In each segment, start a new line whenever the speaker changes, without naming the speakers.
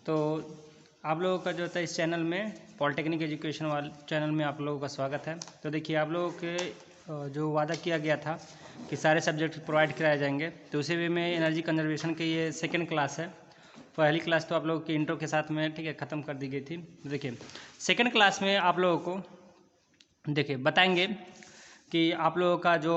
तो आप लोगों का जो होता है इस चैनल में पॉलिटेक्निक एजुकेशन वाले चैनल में आप लोगों का स्वागत है। तो देखिए आप लोगों के जो वादा किया गया था कि सारे सब्जेक्ट प्रोवाइड कराए जाएंगे, तो उसी वे में एनर्जी कंजर्वेशन की ये सेकंड क्लास है। पहली क्लास तो आप लोगों की इंट्रो के साथ में ठीक है ख़त्म कर दी गई थी। देखिए सेकंड क्लास में आप लोगों को देखिए बताएंगे कि आप लोगों का जो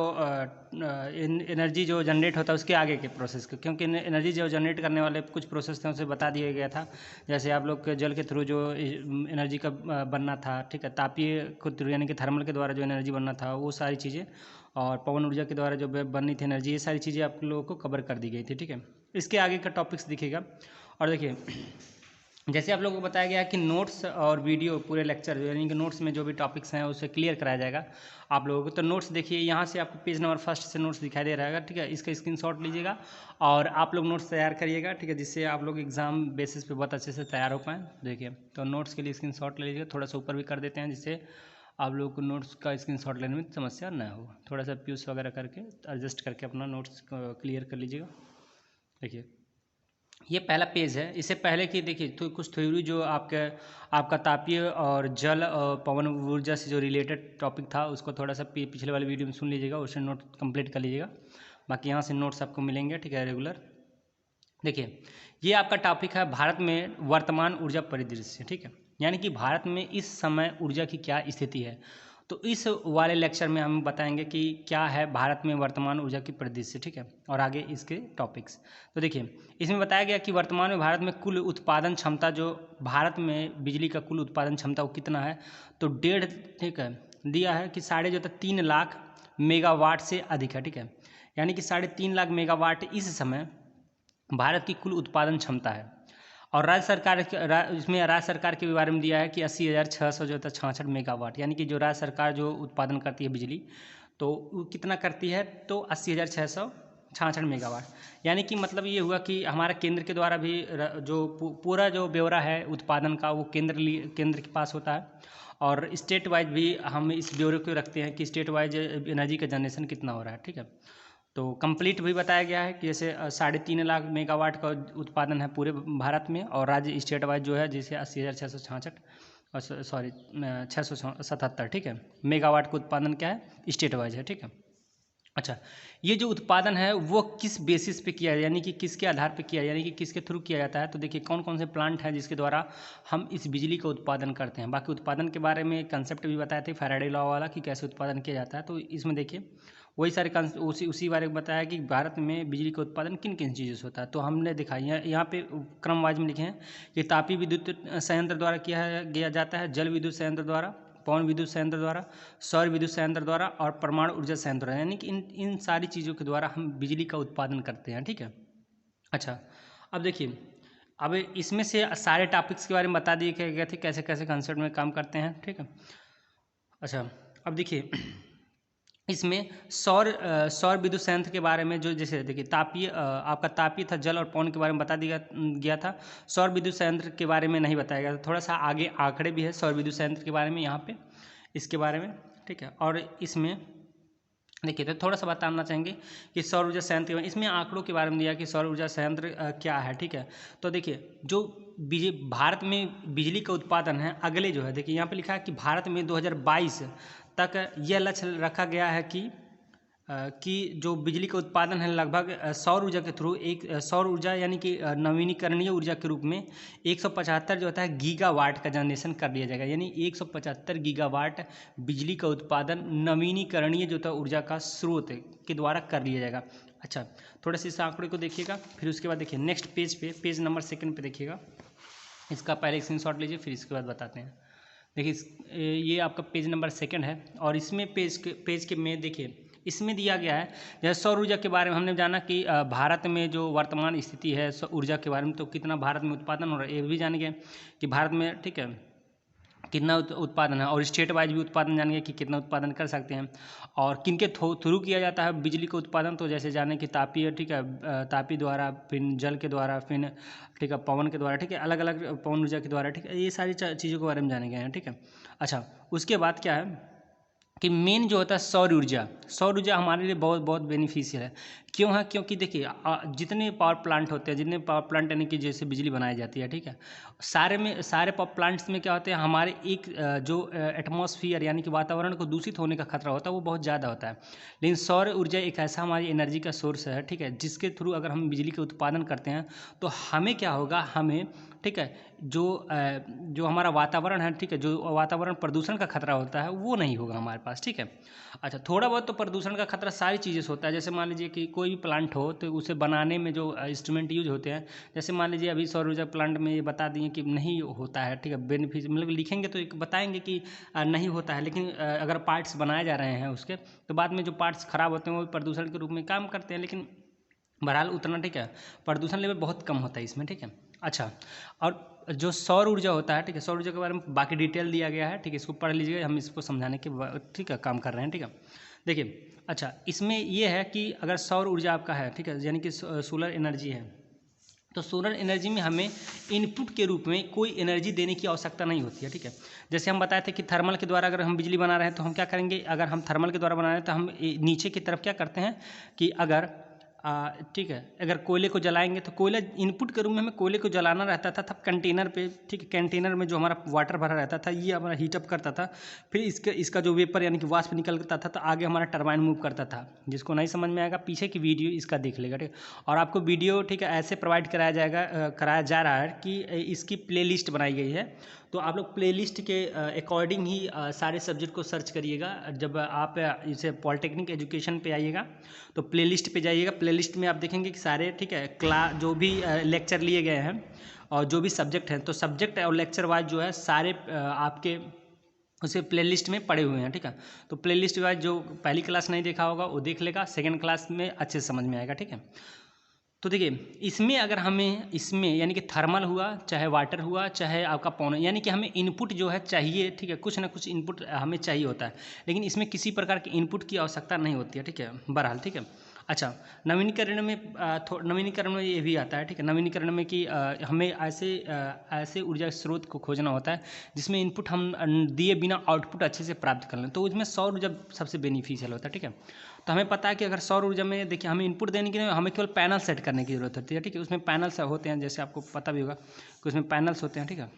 एनर्जी जो जनरेट होता है उसके आगे के प्रोसेस को, क्योंकि एनर्जी जो जनरेट करने वाले कुछ प्रोसेस थे उसे बता दिया गया था। जैसे आप लोग के जल के थ्रू जो एनर्जी का बनना था, ठीक है, तापीय के थ्रू यानी कि थर्मल के द्वारा जो एनर्जी बनना था वो सारी चीज़ें, और पवन ऊर्जा के द्वारा जो बननी थी एनर्जी, ये सारी चीज़ें आप लोगों को कवर कर दी गई थी। ठीक है, इसके आगे का टॉपिक्स दिखेगा। और देखिए जैसे आप लोगों को बताया गया कि नोट्स और वीडियो पूरे लेक्चर यानी कि नोट्स में जो भी टॉपिक्स हैं उसे क्लियर कराया जाएगा आप लोगों को। तो नोट्स देखिए यहाँ से आपको पेज नंबर 1 से नोट्स दिखाई दे रहा है, ठीक है, इसका स्क्रीनशॉट लीजिएगा और आप लोग नोट्स तैयार करिएगा, ठीक है, जिससे आप लोग एग्जाम बेसिस पे बहुत अच्छे से तैयार हो पाएँ। देखिए तो नोट्स के लिए स्क्रीनशॉट ले लीजिएगा, थोड़ा सा ऊपर भी कर देते हैं जिससे आप लोग को नोट्स का स्क्रीनशॉट लेने में समस्या ना हो। थोड़ा सा प्यूस वगैरह करके एडजस्ट करके अपना नोट्स क्लियर कर लीजिएगा। देखिए ये पहला पेज है। इससे पहले कि देखिए तो कुछ थ्योरी जो आपका तापीय और जल और पवन ऊर्जा से जो रिलेटेड टॉपिक था उसको थोड़ा सा पिछले वाले वीडियो में सुन लीजिएगा, उससे नोट कंप्लीट कर लीजिएगा। बाकी यहाँ से नोट्स आपको मिलेंगे, ठीक है, रेगुलर। देखिए ये आपका टॉपिक है भारत में वर्तमान ऊर्जा परिदृश्य, ठीक है, यानी कि भारत में इस समय ऊर्जा की क्या स्थिति है। तो इस वाले लेक्चर में हम बताएंगे कि क्या है भारत में वर्तमान ऊर्जा की परिदृश्य, ठीक है, और आगे इसके टॉपिक्स। तो देखिए इसमें बताया गया कि वर्तमान में भारत में कुल उत्पादन क्षमता, जो भारत में बिजली का कुल उत्पादन क्षमता वो कितना है, तो 1.5, ठीक है, दिया है कि 3.5 लाख मेगावाट से अधिक है, ठीक है, यानी कि 3.5 लाख मेगावाट इस समय भारत की कुल उत्पादन क्षमता है। और राज्य सरकार इसमें राज्य सरकार के बारे में दिया है कि 80,600 जो होता है 66 मेगावाट, यानी कि जो राज्य सरकार जो उत्पादन करती है बिजली तो वो कितना करती है, तो 80,666 मेगावाट। यानी कि मतलब ये हुआ कि हमारा केंद्र के द्वारा भी जो पूरा जो ब्यौरा है उत्पादन का वो केंद्र के पास होता है, और स्टेट वाइज भी हम इस ब्यौरे को रखते हैं कि स्टेट वाइज एनर्जी का जनरेशन कितना हो रहा है, ठीक है। तो कंप्लीट भी बताया गया है कि जैसे 3.5 लाख मेगावाट का उत्पादन है पूरे भारत में, और राज्य स्टेट वाइज जो है जैसे 80,666 सॉरी 677, ठीक है, मेगावाट का उत्पादन क्या है स्टेट वाइज है, ठीक है। अच्छा, ये जो उत्पादन है वो किस बेसिस पे किया है, यानी कि किसके आधार पे किया है, यानी कि किसके थ्रू किया जाता है। तो देखिए कौन कौन से प्लांट हैं जिसके द्वारा हम इस बिजली का उत्पादन करते हैं। बाकी उत्पादन के बारे में कंसेप्ट भी बताए थे फैराडे लॉ वाला कि कैसे उत्पादन किया जाता है। तो इसमें देखिए वही सारे उसी बारे में बताया कि भारत में बिजली का उत्पादन किन किन चीज़ों से होता है। तो हमने देखा यहाँ पे क्रम वाइज में लिखे हैं कि तापीय विद्युत संयंत्र द्वारा किया जाता है, जल विद्युत संयंत्र द्वारा, पवन विद्युत संयंत्र द्वारा, सौर विद्युत संयंत्र द्वारा और परमाणु ऊर्जा संयंत्र द्वारा, यानी कि इन सारी चीज़ों के द्वारा हम बिजली का उत्पादन करते हैं, ठीक है। अच्छा, अब देखिए अब इसमें से सारे टॉपिक्स के बारे में बता दिए गए थे कैसे कैसे कंसेप्ट में काम करते हैं, ठीक है। अच्छा, अब देखिए इसमें सौर विद्युत संयंत्र के बारे में जो जैसे देखिए आपका तापीय था, जल और पवन के बारे में बता दिया गया था। सौर विद्युत संयंत्र के बारे में नहीं बताया गया था। थोड़ा सा आगे आंकड़े भी है सौर विद्युत संयंत्र के बारे में यहाँ पे इसके बारे में, ठीक है। और इसमें देखिए तो थोड़ा सा बताना चाहेंगे कि सौर ऊर्जा संयंत्र, इसमें आंकड़ों के बारे में दिया कि सौर ऊर्जा संयंत्र क्या है, ठीक है। तो देखिए जो भारत में बिजली का उत्पादन है अगले जो है, देखिए यहाँ पे लिखा है कि भारत में 2022 तक यह लक्ष्य रखा गया है कि जो बिजली का उत्पादन है लगभग सौर ऊर्जा के थ्रू सौर ऊर्जा यानी कि नवीनीकरणीय ऊर्जा के रूप में 175 जो होता है गीगावाट का जनरेशन कर लिया जाएगा, यानी 175 गीगावाट बिजली का उत्पादन नवीनीकरणीय जो था ऊर्जा का स्रोत के द्वारा कर लिया जाएगा। अच्छा, थोड़ा सा इस आंकड़े को देखिएगा, फिर उसके बाद देखिए नेक्स्ट पेज नंबर 2 पे देखिएगा। इसका पहले स्क्रीनशॉट लीजिए, फिर इसके बाद बताते हैं। देखिए ये आपका पेज नंबर 2 है, और इसमें पेज के में देखिए इसमें दिया गया है जैसे सौर ऊर्जा के बारे में हमने जाना कि भारत में जो वर्तमान स्थिति है सौर ऊर्जा के बारे में, तो कितना भारत में उत्पादन हो रहा है ये भी जान गए कि भारत में, ठीक है, कितना उत्पादन है, और स्टेट वाइज भी उत्पादन जानेंगे कि कितना उत्पादन कर सकते हैं और किन के थ्रू किया जाता है बिजली का उत्पादन। तो जैसे जाने कि तापीय, ठीक है, तापीय द्वारा, फिर जल के द्वारा, फिर ठीक है पवन के द्वारा, ठीक है, अलग अलग पवन ऊर्जा के द्वारा, ठीक है, ये सारी चीज़ों के बारे में जाने गए हैं, ठीक है। अच्छा, उसके बाद क्या है कि मेन जो होता है सौर ऊर्जा हमारे लिए बहुत बहुत बेनिफिशियल है, क्यों है? क्योंकि देखिए जितने पावर प्लांट होते हैं, जितने पावर प्लांट यानी कि जैसे बिजली बनाई जाती है, ठीक है, सारे पावर प्लांट्स में क्या होते हैं, हमारे एक जो एटमॉस्फेयर यानी कि वातावरण को दूषित होने का खतरा होता है वो बहुत ज़्यादा होता है। लेकिन सौर ऊर्जा एक ऐसा हमारी एनर्जी का सोर्स है, ठीक है, जिसके थ्रू अगर हम बिजली का उत्पादन करते हैं तो हमें क्या होगा, हमें, ठीक है, जो हमारा वातावरण है, ठीक है, जो वातावरण प्रदूषण का खतरा होता है वो नहीं होगा हमारे पास, ठीक है। अच्छा, थोड़ा बहुत तो प्रदूषण का खतरा सारी चीज़ें से होता है। जैसे मान लीजिए कि कोई भी प्लांट हो तो उसे बनाने में जो इंस्ट्रूमेंट यूज होते हैं, जैसे मान लीजिए अभी सौर ऊर्जा प्लांट में ये बता दिए कि नहीं होता है, ठीक है, बेनिफिट मतलब लिखेंगे तो एक बताएंगे कि नहीं होता है, लेकिन अगर पार्ट्स बनाए जा रहे हैं उसके, तो बाद में जो पार्ट्स खराब होते हैं वो प्रदूषण के रूप में काम करते हैं, लेकिन बहरहाल उतना, ठीक है, प्रदूषण लेवल बहुत कम होता है इसमें, ठीक है। अच्छा, और जो सौर ऊर्जा होता है, ठीक है, सौर ऊर्जा के बारे में बाकी डिटेल दिया गया है, ठीक है, इसको पढ़ लीजिएगा, हम इसको समझाने के ठीक है काम कर रहे हैं, ठीक है। देखिए, अच्छा, इसमें ये है कि अगर सौर ऊर्जा आपका है, ठीक है, यानी कि सोलर एनर्जी है, तो सोलर एनर्जी में हमें इनपुट के रूप में कोई एनर्जी देने की आवश्यकता नहीं होती है, ठीक है। जैसे हम बताए थे कि थर्मल के द्वारा अगर हम बिजली बना रहे हैं तो हम क्या करेंगे, अगर हम थर्मल के द्वारा बना रहे हैं तो हम नीचे की तरफ क्या करते हैं कि अगर ठीक है, अगर कोयले को जलाएंगे तो कोयला इनपुट के रूप में हमें कोयले को जलाना रहता था, तब कंटेनर पे, ठीक है, कंटेनर में जो हमारा वाटर भरा रहता था ये हमारा हीटअप करता था, फिर इसका जो वेपर यानी कि वाष्प निकलता था तो आगे हमारा टरबाइन मूव करता था। जिसको नहीं समझ में आएगा पीछे की वीडियो इसका देख लेगा, ठीक है। और आपको वीडियो, ठीक है, ऐसे प्रोवाइड कराया जा रहा है कि इसकी प्ले लिस्ट बनाई गई है, तो आप लोग प्लेलिस्ट के अकॉर्डिंग ही सारे सब्जेक्ट को सर्च करिएगा। जब आप इसे पॉलिटेक्निक एजुकेशन पे आइएगा तो प्लेलिस्ट पे जाइएगा, प्लेलिस्ट में आप देखेंगे कि सारे, ठीक है, जो भी लेक्चर लिए गए हैं और जो भी सब्जेक्ट हैं, तो सब्जेक्ट और लेक्चर वाइज जो है सारे आपके उसे प्लेलिस्ट में पड़े हुए हैं, ठीक है। तो प्लेलिस्ट वाइज जो पहली क्लास नहीं देखा होगा वो देख लेगा, सेकेंड क्लास में अच्छे से समझ में आएगा, ठीक है। तो देखिए, इसमें अगर हमें इसमें यानी कि थर्मल हुआ, चाहे वाटर हुआ, चाहे आपका पवन, यानी कि हमें इनपुट जो है चाहिए, ठीक है, कुछ ना कुछ इनपुट हमें चाहिए होता है, लेकिन इसमें किसी प्रकार के इनपुट की आवश्यकता नहीं होती है, ठीक है, बहरहाल, ठीक है। अच्छा, नवीनीकरण में ये भी आता है, ठीक है, नवीनीकरण में कि हमें ऐसे ऊर्जा स्रोत को खोजना होता है जिसमें इनपुट हम दिए बिना आउटपुट अच्छे से प्राप्त कर लें, तो उसमें सौर ऊर्जा सबसे बेनिफिशियल होता है, ठीक है। तो हमें पता है कि अगर सौर ऊर्जा में देखिए हमें इनपुट देने के लिए हमें केवल पैनल सेट करने की जरूरत होती है, ठीक है। उसमें पैनल्स होते हैं, जैसे आपको पता भी होगा कि उसमें पैनल्स होते हैं, ठीक है।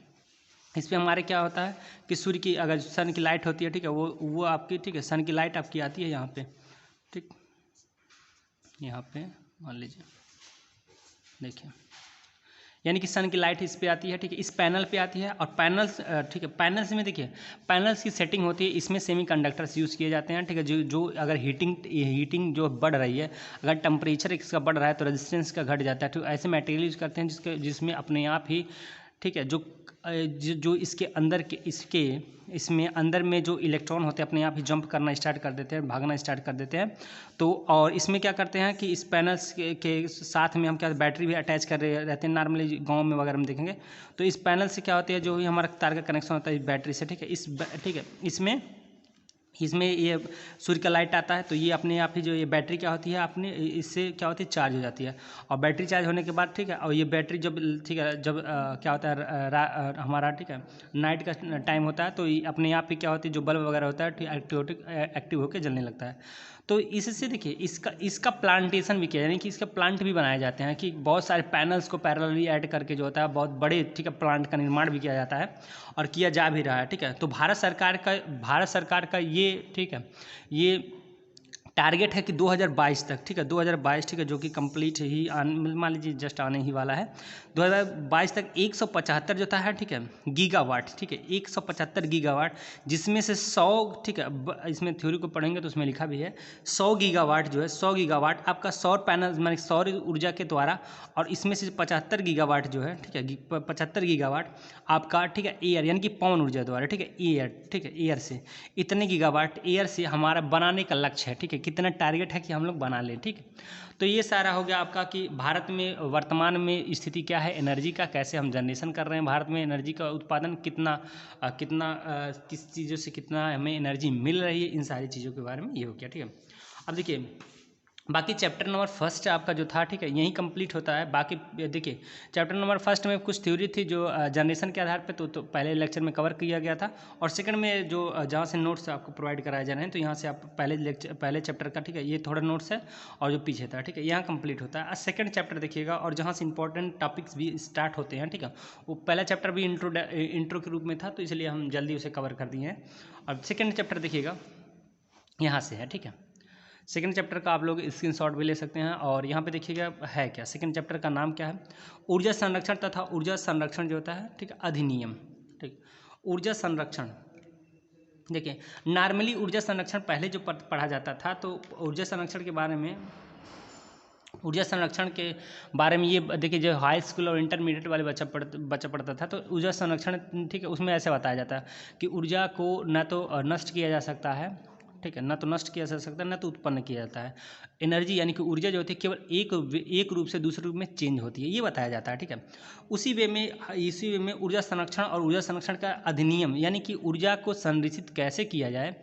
इस पर हमारे क्या होता है कि सूर्य की, अगर सन की लाइट होती है, ठीक है, वो आपकी, ठीक है, सन की लाइट आपकी आती है यहाँ पे, ठीक, यहाँ पे मान लीजिए, देखिए, यानी कि सन की लाइट इस पे आती है, ठीक है, इस पैनल पे आती है, और पैनल्स, ठीक है, पैनल्स में देखिए पैनल्स की सेटिंग होती है, इसमें सेमीकंडक्टर्स यूज़ किए जाते हैं, ठीक है, जो अगर हीटिंग जो बढ़ रही है, अगर टेम्परेचर इसका बढ़ रहा है तो रेजिस्टेंस का घट जाता है, तो ऐसे मटेरियल यूज़ करते हैं जिसमें अपने आप ही, ठीक है, जो इसके अंदर के इसमें अंदर में जो इलेक्ट्रॉन होते हैं अपने आप ही जंप करना स्टार्ट कर देते हैं, भागना स्टार्ट कर देते हैं। तो और इसमें क्या करते हैं कि इस पैनल्स के साथ में हम क्या बैटरी भी अटैच कर रहे रहते हैं, नॉर्मली गांव में वगैरह में देखेंगे। तो इस पैनल से क्या होती है, जो भी हमारा तार का कनेक्शन होता है इस बैटरी से, ठीक है, ठीक है, इसमें ये सूर्य का लाइट आता है, तो ये अपने आप ही जो ये बैटरी क्या होती है अपने इससे क्या होती है, चार्ज हो जाती है, और बैटरी चार्ज होने के बाद, ठीक है, और ये बैटरी जब, ठीक है, जब क्या होता है हमारा, ठीक है, नाइट का टाइम होता है, तो ये अपने आप ही क्या होती है, जो बल्ब वगैरह होता है एक्टिव होकर जलने लगता है। तो इससे देखिए इसका प्लांटेशन भी किया, यानी कि इसका प्लांट भी बनाए जाते हैं, कि बहुत सारे पैनल्स को पैरेलली ऐड करके जो होता है बहुत बड़े, ठीक है, प्लांट का निर्माण भी किया जाता है और किया जा भी रहा है, ठीक है। तो भारत सरकार का ये, ठीक है, ये टारगेट है कि 2022 तक, ठीक है, 2022, ठीक है, जो कि कंप्लीट ही मान लीजिए जस्ट आने ही वाला है, 2022 तक 175 जो था, ठीक है, गीगावाट, ठीक है, 175 गीगावाट, जिसमें से 100, ठीक है, इसमें थ्योरी को पढ़ेंगे तो उसमें लिखा भी है 100 गीगावाट जो है, 100 गीगावाट आपका सौर पैनल माने सौर ऊर्जा के द्वारा, और इसमें से 75 गीगावाट जो है, ठीक है, 75 गीगावाट आपका, ठीक है, एयर यानी कि पवन ऊर्जा द्वारा, ठीक है, एयर, ठीक है, एयर से इतने गीगावाट एयर से हमारा बनाने का लक्ष्य है, ठीक है, कितना टारगेट है कि हम लोग बना लें, ठीक है। तो ये सारा हो गया आपका कि भारत में वर्तमान में स्थिति क्या है एनर्जी का, कैसे हम जनरेशन कर रहे हैं, भारत में एनर्जी का उत्पादन कितना किस चीज़ों से कितना हमें एनर्जी मिल रही है, इन सारी चीज़ों के बारे में ये हो गया, ठीक है। अब देखिए बाकी चैप्टर नंबर फर्स्ट आपका जो था, ठीक है, यही कंप्लीट होता है। बाकी देखिए चैप्टर नंबर फर्स्ट में कुछ थ्योरी थी जो जनरेशन के आधार पे तो पहले लेक्चर में कवर किया गया था, और सेकंड में जो जहाँ से नोट्स आपको प्रोवाइड कराए जा रहे हैं, तो यहाँ से आप पहले चैप्टर का, ठीक है, ये थोड़ा नोट्स है, और जो पीछे था, ठीक है, यहाँ कंप्लीट होता है। सेकंड चैप्टर देखिएगा, और जहाँ से इंपॉर्टेंट टॉपिक्स भी स्टार्ट होते हैं, ठीक है, वो पहला चैप्टर भी इंट्रो के रूप में था, तो इसलिए हम जल्दी उसे कवर कर दिए हैं। अब सेकेंड चैप्टर देखिएगा, यहाँ से है, ठीक है, सेकेंड चैप्टर का आप लोग स्क्रीनशॉट भी ले सकते हैं। और यहाँ पे देखिएगा है क्या, सेकेंड चैप्टर का नाम क्या है, ऊर्जा संरक्षण तथा ऊर्जा संरक्षण जो होता है, ठीक है, अधिनियम, ठीक, ऊर्जा संरक्षण। देखिए नॉर्मली ऊर्जा संरक्षण पहले जो पढ़ा जाता था, तो ऊर्जा संरक्षण के बारे में ये देखिए, जो हाई स्कूल और इंटरमीडिएट वाले बच्चा पढ़ता था, तो ऊर्जा संरक्षण, ठीक है, उसमें ऐसे बताया जाता है कि ऊर्जा को न तो नष्ट किया जा सकता है, ठीक है, ना तो नष्ट किया जा सकता है, ना तो उत्पन्न किया जाता है। एनर्जी यानी कि ऊर्जा जो होती है केवल एक रूप से दूसरे रूप में चेंज होती है, ये बताया जाता है, ठीक है। इसी वे में ऊर्जा संरक्षण और ऊर्जा संरक्षण का अधिनियम, यानी कि ऊर्जा को संरक्षित कैसे किया जाए,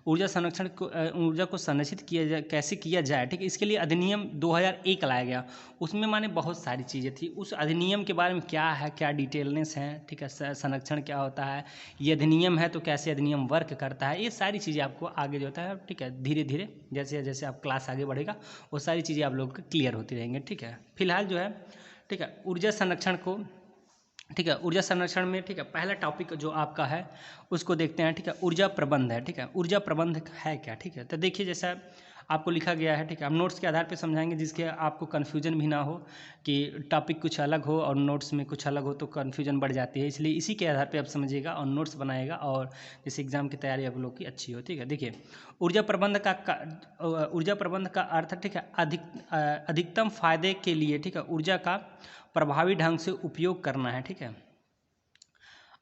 ऊर्जा को संरक्षित कैसे किया जाए, ठीक है, इसके लिए अधिनियम 2001 लाया गया। उसमें माने बहुत सारी चीज़ें थी। उस अधिनियम के बारे में क्या है, क्या डिटेलनेस है, ठीक है, संरक्षण क्या होता है, ये अधिनियम है तो कैसे अधिनियम वर्क करता है, ये सारी चीज़ें आपको आगे जो होता है, ठीक है, धीरे धीरे जैसे जैसे आप क्लास आगे बढ़ेगा वो सारी चीज़ें आप लोग को क्लियर होती रहेंगी, ठीक है। फिलहाल जो है, ठीक है, ऊर्जा संरक्षण को, ठीक है, ऊर्जा संरक्षण में, ठीक है, पहला टॉपिक जो आपका है उसको देखते हैं, ठीक है, ऊर्जा प्रबंध है, ठीक है, ऊर्जा प्रबंध है क्या, ठीक है। तो देखिए जैसा आपको लिखा गया है, ठीक है, हम नोट्स के आधार पे समझाएंगे जिसके आपको कन्फ्यूजन भी ना हो, कि टॉपिक कुछ अलग हो और नोट्स में कुछ अलग हो तो कन्फ्यूजन बढ़ जाती है, इसलिए इसी के आधार पे आप समझिएगा और नोट्स बनाएगा, और जैसे एग्जाम की तैयारी आप लोग की अच्छी हो, ठीक है। देखिए ऊर्जा प्रबंध का अर्थ, ठीक है, अधिकतम फायदे के लिए, ठीक है, ऊर्जा का प्रभावी ढंग से उपयोग करना है, ठीक है,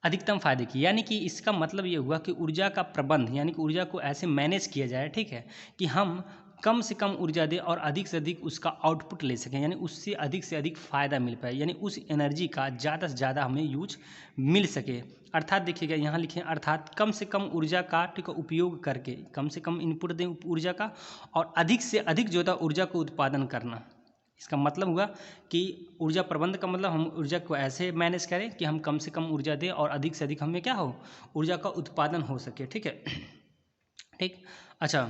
अधिकतम फायदे की, यानी कि इसका मतलब ये हुआ कि ऊर्जा का प्रबंध, यानी कि ऊर्जा को ऐसे मैनेज किया जाए, ठीक है, कि हम कम से कम ऊर्जा दें और अधिक से अधिक उसका आउटपुट ले सकें, यानी उससे अधिक फ़ायदा मिल पाए, यानी उस एनर्जी का ज़्यादा से ज़्यादा हमें यूज मिल सके। अर्थात देखिएगा यहाँ लिखें, अर्थात कम से कम ऊर्जा का, ठीक है, उपयोग करके कम से कम इनपुट दें ऊर्जा का, और अधिक से अधिक जो था ऊर्जा को उत्पादन करना। इसका मतलब हुआ कि ऊर्जा प्रबंध का मतलब हम ऊर्जा को ऐसे मैनेज करें कि हम कम से कम ऊर्जा दें और अधिक से अधिक हमें क्या हो, ऊर्जा का उत्पादन हो सके, ठीक है, ठीक। अच्छा,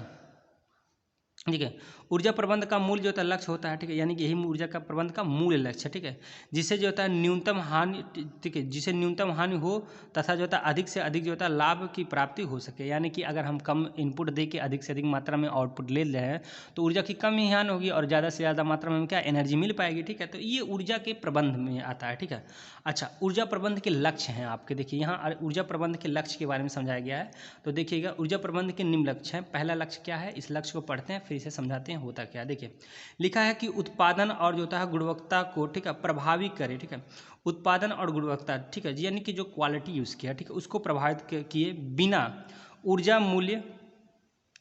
ठीक है, ऊर्जा प्रबंध का मूल जो होता है लक्ष्य होता है, ठीक है, यानी कि यही ऊर्जा का प्रबंध का मूल लक्ष्य है, ठीक है, जिससे जो होता है न्यूनतम हानि, ठीक है, जिससे न्यूनतम हानि हो तथा जो होता है अधिक से अधिक जो होता है लाभ की प्राप्ति हो सके, यानी कि अगर हम कम इनपुट दे के अधिक से अधिक मात्रा में आउटपुट ले रहे हैं तो ऊर्जा की कम ही हानि होगी और ज़्यादा से ज़्यादा मात्रा में क्या एनर्जी मिल पाएगी, ठीक है, तो ये ऊर्जा के प्रबंध में आता है, ठीक है। अच्छा, ऊर्जा प्रबंध के लक्ष्य हैं आपके, देखिए यहाँ ऊर्जा प्रबंध के लक्ष्य के बारे में समझाया गया है, तो देखिएगा ऊर्जा प्रबंध के निम्न लक्ष्य हैं। पहला लक्ष्य क्या है, इस लक्ष्य को पढ़ते हैं फिर इसे समझाते हैं होता क्या। देखिए लिखा है कि उत्पादन और जो होता है गुणवत्ता को, ठीक है, प्रभावी करे, ठीक है, उत्पादन और गुणवत्ता, ठीक है, यानी कि जो क्वालिटी यूज़ किया, ठीक है, उसको प्रभावित किए बिना ऊर्जा मूल्य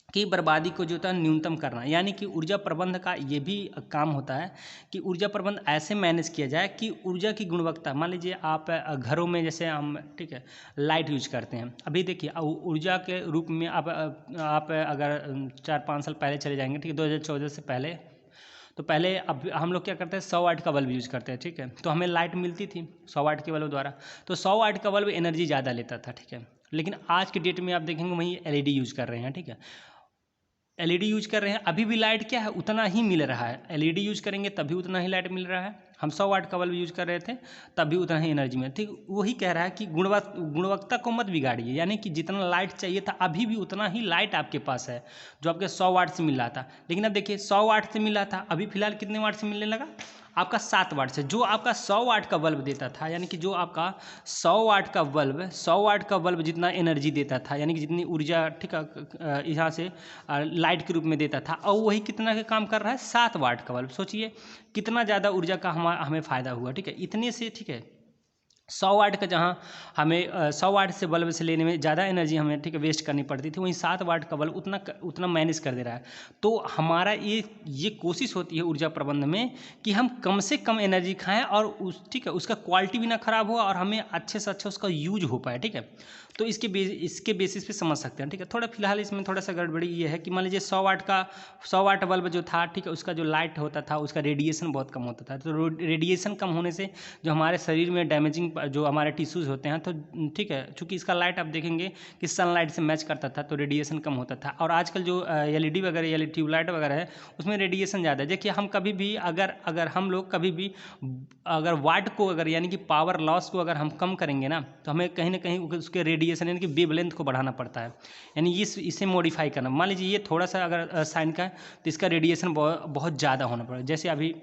की बर्बादी को जो होता है न्यूनतम करना, यानी कि ऊर्जा प्रबंध का ये भी काम होता है कि ऊर्जा प्रबंध ऐसे मैनेज किया जाए कि ऊर्जा की गुणवत्ता, मान लीजिए आप घरों में जैसे हम, ठीक है, लाइट यूज करते हैं, अभी देखिए ऊर्जा के रूप में आप अगर 4-5 साल पहले चले जाएंगे, ठीक है, 2014 से पहले, तो पहले अब हम लोग क्या करते हैं 100 वाट का बल्ब यूज़ करते हैं, ठीक है, तो हमें लाइट मिलती थी 100 वाट के बल्ब द्वारा, तो 100 वाट का बल्ब एनर्जी ज़्यादा लेता था, ठीक है, लेकिन आज के डेट में आप देखेंगे वहीं LED यूज़ कर रहे हैं, ठीक है, LED यूज कर रहे हैं, अभी भी लाइट क्या है उतना ही मिल रहा है, LED यूज करेंगे तभी उतना ही लाइट मिल रहा है, हम 100 वाट का बल्ब यूज कर रहे थे तभी उतना ही एनर्जी में, ठीक, वही कह रहा है कि गुणवत्ता को मत बिगाड़िए, यानी कि जितना लाइट चाहिए था अभी भी उतना ही लाइट आपके पास है जो आपके 100 वाट से मिल रहा था, लेकिन अब देखिए 100 वाट से मिल रहा था अभी फिलहाल कितने वाट से मिलने लगा, आपका 7 वाट से, जो आपका 100 वाट का बल्ब देता था, यानी कि जो आपका 100 वाट का बल्ब जितना एनर्जी देता था, यानी कि जितनी ऊर्जा, ठीक है, यहाँ से लाइट के रूप में देता था, और वही कितना का काम कर रहा है 7 वाट का बल्ब, सोचिए कितना ज़्यादा ऊर्जा का हमें फ़ायदा हुआ, ठीक है, इतने से, ठीक है, 100 वाट का जहाँ हमें 100 वाट से बल्ब से लेने में ज़्यादा एनर्जी हमें ठीक है वेस्ट करनी पड़ती थी, वहीं 7 वाट का बल्ब उतना मैनेज कर दे रहा है। तो हमारा ये कोशिश होती है ऊर्जा प्रबंधन में कि हम कम से कम एनर्जी खाएं और ठीक है उसका क्वालिटी भी ना ख़राब हो और हमें अच्छे से अच्छा उसका यूज हो पाए, ठीक है। तो इसके बेसिस पे समझ सकते हैं, ठीक है। थोड़ा फिलहाल इसमें थोड़ा सा गड़बड़ी ये है कि मान लीजिए 100 वाट बल्ब जो था, ठीक है, उसका जो लाइट होता था उसका रेडिएशन बहुत कम होता था। तो रेडिएशन कम होने से जो हमारे शरीर में डैमेजिंग जो हमारे टिश्यूज़ होते हैं, तो ठीक है, चूँकि इसका लाइट आप देखेंगे कि सनलाइट से मैच करता था तो रेडिएशन कम होता था। और आजकल जो LED वगैरह या ट्यूबलाइट वगैरह है उसमें रेडिएशन ज़्यादा है। देखिए हम कभी भी अगर हम लोग कभी भी अगर वाट को अगर यानी कि पावर लॉस को अगर हम कम करेंगे ना, तो हमें कहीं ना कहीं उसके रेडिएशन यानी कि वेवलेंथ को बढ़ाना पड़ता है, यानी इसे मॉडिफाई करना। मान लीजिए ये थोड़ा सा अगर साइन का है तो इसका रेडिएशन बहुत ज़्यादा होना पड़ेगा। जैसे अभी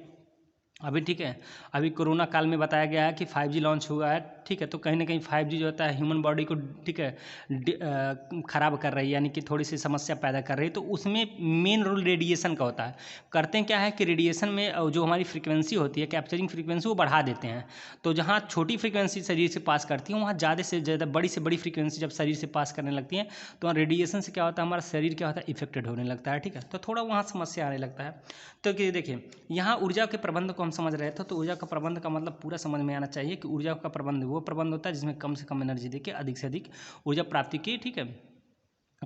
ठीक है, अभी कोरोना काल में बताया गया है कि 5G लॉन्च हुआ है, ठीक है। तो कहीं ना कहीं 5G जो होता है ह्यूमन बॉडी को ठीक है ख़राब कर रही है, यानी कि थोड़ी सी समस्या पैदा कर रही है। तो उसमें मेन रोल रेडिएशन का होता है। करते हैं क्या है कि रेडिएशन में जो हमारी फ्रीक्वेंसी होती है, कैप्चरिंग फ्रीक्वेंसी, वो बढ़ा देते हैं। तो जहाँ छोटी फ्रीक्वेंसी शरीर से पास करती है वहाँ ज़्यादा से ज़्यादा बड़ी से बड़ी फ्रीक्वेंसी जब शरीर से पास करने लगती है तो वहाँ रेडिएशन से क्या होता है, हमारा शरीर क्या होता है, इफेक्टेड होने लगता है, ठीक है। तो थोड़ा वहाँ समस्या आने लगता है। तो देखिए यहाँ ऊर्जा के प्रबंध को हम समझ रहे थे। तो ऊर्जा का प्रबंध का मतलब पूरा समझ में आना चाहिए कि ऊर्जा का प्रबंध वो प्रबंध होता है जिसमें कम से कम एनर्जी देके अधिक से अधिक ऊर्जा प्राप्ति की, ठीक है,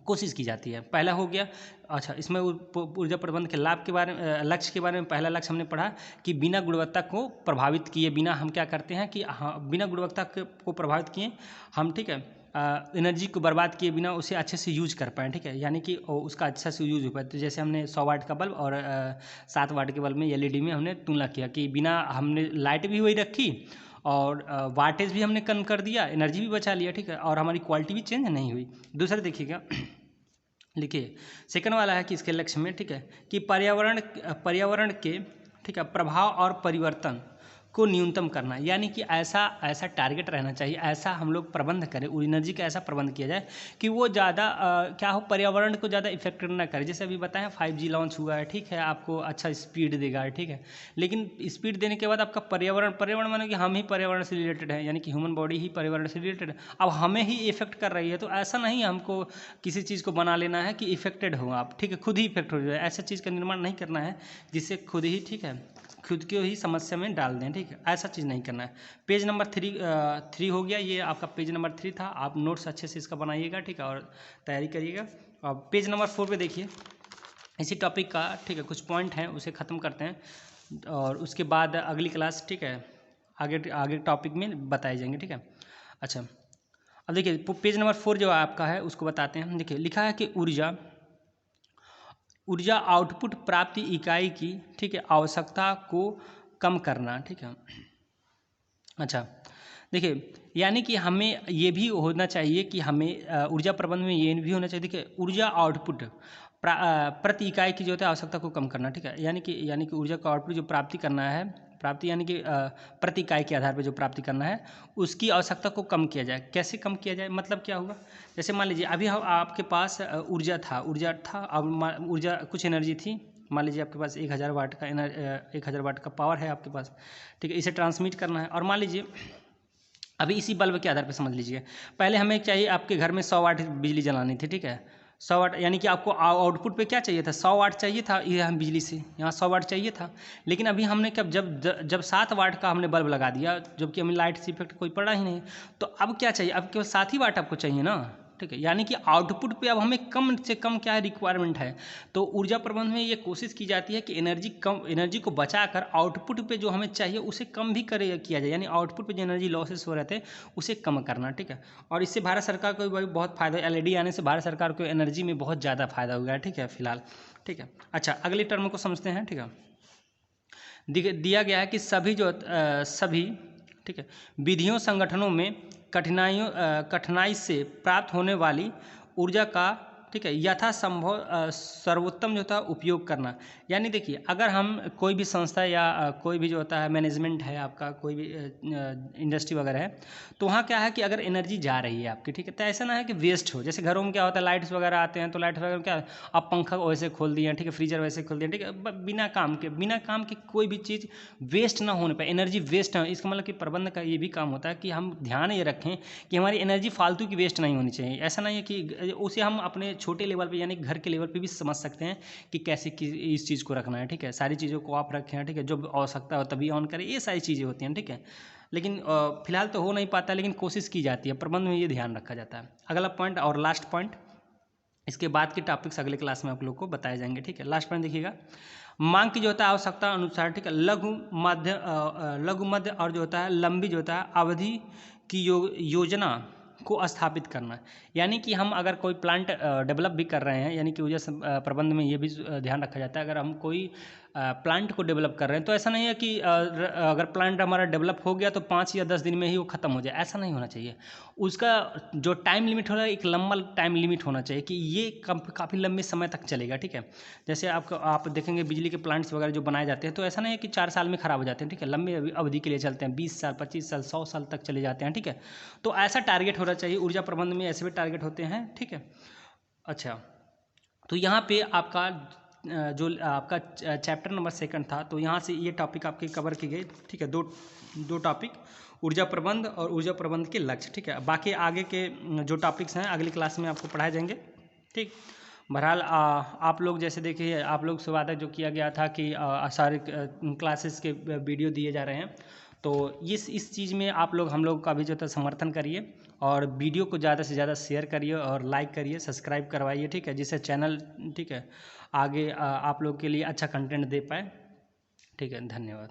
कोशिश की जाती है। पहला हो गया। अच्छा, इसमें ऊर्जा प्रबंध के लाभ के बारे में, लक्ष्य के बारे में पहला लक्ष्य हमने पढ़ा कि बिना गुणवत्ता को प्रभावित किए बिना हम क्या करते हैं कि हाँ बिना गुणवत्ता को प्रभावित किए हम, ठीक है, एनर्जी को बर्बाद किए बिना उसे अच्छे से यूज कर पाएँ, ठीक है, यानी कि उसका अच्छा से यूज हो पाए। तो जैसे हमने 100 वाट का बल्ब और 7 वाट के बल्ब में LED में हमने तुलना किया कि बिना हमने लाइट भी वही रखी और वाटेज भी हमने कम कर दिया, एनर्जी भी बचा लिया, ठीक है, और हमारी क्वालिटी भी चेंज नहीं हुई। दूसरा देखिएगा, लिखिए सेकंड वाला है कि इसके लक्ष्य में, ठीक है, कि पर्यावरण के, ठीक है, प्रभाव और परिवर्तन को न्यूनतम करना, यानी कि ऐसा टारगेट रहना चाहिए, ऐसा हम लोग प्रबंध करें, एनर्जी का ऐसा प्रबंध किया जाए कि वो ज़्यादा क्या हो, पर्यावरण को ज़्यादा इफेक्ट ना करे। जैसे अभी बताएं 5G लॉन्च हुआ है, ठीक है, आपको अच्छा स्पीड देगा, ठीक है, लेकिन स्पीड देने के बाद आपका पर्यावरण माने कि हम ही पर्यावरण से रिलेटेड है, यानी कि ह्यूमन बॉडी ही पर्यावरण से रिलेटेड है, अब हमें ही इफेक्ट कर रही है। तो ऐसा नहीं हमको किसी चीज़ को बना लेना है कि इफेक्टेड हो आप, ठीक है, खुद ही इफेक्ट हो जाए, ऐसा चीज़ का निर्माण नहीं करना है जिससे खुद ही, ठीक है, खुद को ही समस्या में डाल दें, ठीक है, ऐसा चीज़ नहीं करना है। पेज नंबर 3 हो गया, ये आपका पेज नंबर 3 था। आप नोट्स अच्छे से इसका बनाइएगा, ठीक है, और तैयारी करिएगा। और पेज नंबर 4 पे देखिए इसी टॉपिक का, ठीक है, कुछ पॉइंट हैं उसे ख़त्म करते हैं और उसके बाद अगली क्लास, ठीक है, आगे टॉपिक में बताए जाएंगे, ठीक है। अच्छा, अब देखिए पेज नंबर 4 जो आपका है उसको बताते हैं। देखिए लिखा है कि ऊर्जा आउटपुट प्राप्ति इकाई की, ठीक है, आवश्यकता को कम करना, ठीक है। अच्छा, देखिए यानी कि हमें ये भी होना चाहिए कि हमें ऊर्जा प्रबंधन में ये भी होना चाहिए, देखिए ऊर्जा आउटपुट प्रति इकाई की जो होता है आवश्यकता को कम करना, ठीक है, यानी कि ऊर्जा का आउटपुट जो प्राप्ति करना है, प्राप्ति यानी कि प्रति इकाई के आधार पर जो प्राप्ति करना है उसकी आवश्यकता को कम किया जाए। कैसे कम किया जाए, मतलब क्या होगा, जैसे मान लीजिए अभी आपके पास ऊर्जा था, अब ऊर्जा कुछ एनर्जी थी, मान लीजिए आपके पास 1000 वाट का 1000 वाट का पावर है आपके पास, ठीक है, इसे ट्रांसमिट करना है। और मान लीजिए अभी इसी बल्ब के आधार पर समझ लीजिए, पहले हमें चाहिए आपके घर में 100 वाट बिजली जलानी थी, ठीक है, 100 वाट, यानी कि आपको आउटपुट पे क्या चाहिए था, 100 वाट चाहिए था, ये हम बिजली से यहाँ 100 वाट चाहिए था। लेकिन अभी हमने जब 7 वाट का हमने बल्ब लगा दिया, जबकि हमें लाइट से इफेक्ट कोई पड़ा ही नहीं, तो अब क्या चाहिए, अब केवल 7 ही वाट आपको चाहिए ना, ठीक है, यानी कि आउटपुट पे अब हमें कम से कम क्या है रिक्वायरमेंट है। तो ऊर्जा प्रबंधन में ये कोशिश की जाती है कि एनर्जी को बचाकर आउटपुट पे जो हमें चाहिए उसे कम भी किया जाए, यानी आउटपुट पे जो एनर्जी लॉसेस हो रहे थे उसे कम करना, ठीक है। और इससे भारत सरकार को भी बहुत फायदा, LED आने से भारत सरकार को एनर्जी में बहुत ज़्यादा फायदा हो गया है, ठीक है, फिलहाल, ठीक है। अच्छा, अगले टर्म को समझते हैं, ठीक है। दिया गया है कि सभी ठीक है विधियों संगठनों में कठिनाई से प्राप्त होने वाली ऊर्जा का ठीक है, यथासंभव सर्वोत्तम जो होता है उपयोग करना। यानी देखिए, अगर हम कोई भी संस्था या कोई भी जो होता है मैनेजमेंट है आपका, कोई भी इंडस्ट्री वगैरह है, तो वहाँ क्या है कि अगर एनर्जी जा रही है आपकी, ठीक है, तो ऐसा ना है कि वेस्ट हो। जैसे घरों में क्या होता है, लाइट्स वगैरह आते हैं, तो लाइट्स वगैरह क्या, आप पंखा वैसे खोल दिए, ठीक है, फ्रीजर वैसे खोल दिए, ठीक है, बिना काम के कोई भी चीज़ वेस्ट ना होने पाए, एनर्जी वेस्ट ना हो। इसका मतलब कि प्रबंध का ये भी काम होता है कि हम ध्यान ये रखें कि हमारी एनर्जी फालतू की वेस्ट नहीं होनी चाहिए। ऐसा नहीं है कि उसे हम अपने छोटे लेवल पे यानी घर के लेवल पे भी समझ सकते हैं कि कैसे इस चीज़ को रखना है, ठीक है, सारी चीज़ों को आप रखें, ठीक है, जो आवश्यकता हो तभी ऑन करें, ये सारी चीज़ें होती हैं, ठीक है। लेकिन फिलहाल तो हो नहीं पाता, लेकिन कोशिश की जाती है, प्रबंध में ये ध्यान रखा जाता है। अगला पॉइंट और लास्ट पॉइंट, इसके बाद के टॉपिक्स अगले क्लास में आप लोग को बताए जाएंगे, ठीक है। लास्ट पॉइंट देखिएगा, मांग की जो होता है आवश्यकता अनुसार, ठीक है, लघु मध्य और जो होता है लंबी जो होता है अवधि की योजना को स्थापित करना। यानी कि हम अगर कोई प्लांट डेवलप भी कर रहे हैं, यानी कि ऊर्जा प्रबंध में ये भी ध्यान रखा जाता है, अगर हम कोई प्लांट को डेवलप कर रहे हैं तो ऐसा नहीं है कि अगर प्लांट हमारा डेवलप हो गया तो 5 या 10 दिन में ही वो ख़त्म हो जाए, ऐसा नहीं होना चाहिए। उसका जो टाइम लिमिट होगा, एक लंबा टाइम लिमिट होना चाहिए कि ये काफ़ी लंबे समय तक चलेगा, ठीक है। जैसे आप देखेंगे बिजली के प्लांट्स वगैरह जो बनाए जाते हैं, तो ऐसा नहीं है कि 4 साल में ख़राब हो जाते हैं, ठीक है, लंबे अवधि के लिए चलते हैं, 20 साल 25 साल 100 साल तक चले जाते हैं, ठीक है। तो ऐसा टारगेट होना चाहिए, ऊर्जा प्रबंध में ऐसे भी टारगेट होते हैं, ठीक है। अच्छा, तो यहाँ पे आपका जो आपका चैप्टर नंबर 2 था, तो यहाँ से ये टॉपिक आपके कवर किए गए, ठीक है। दो टॉपिक, ऊर्जा प्रबंध और ऊर्जा प्रबंध के लक्ष्य, ठीक है। बाकी आगे के जो टॉपिक्स हैं अगली क्लास में आपको पढ़ाए जाएंगे, ठीक। बहरहाल आप लोग जैसे देखिए, आप लोग से वादा जो किया गया था कि सारे क्लासेस के वीडियो दिए जा रहे हैं, तो इस चीज़ में आप लोग हम लोग का भी जो था समर्थन करिए, और वीडियो को ज़्यादा से ज़्यादा शेयर करिए और लाइक करिए, सब्सक्राइब करवाइए, ठीक है, जिससे चैनल, ठीक है, आगे आप लोग के लिए अच्छा कंटेंट दे पाए, ठीक है। धन्यवाद।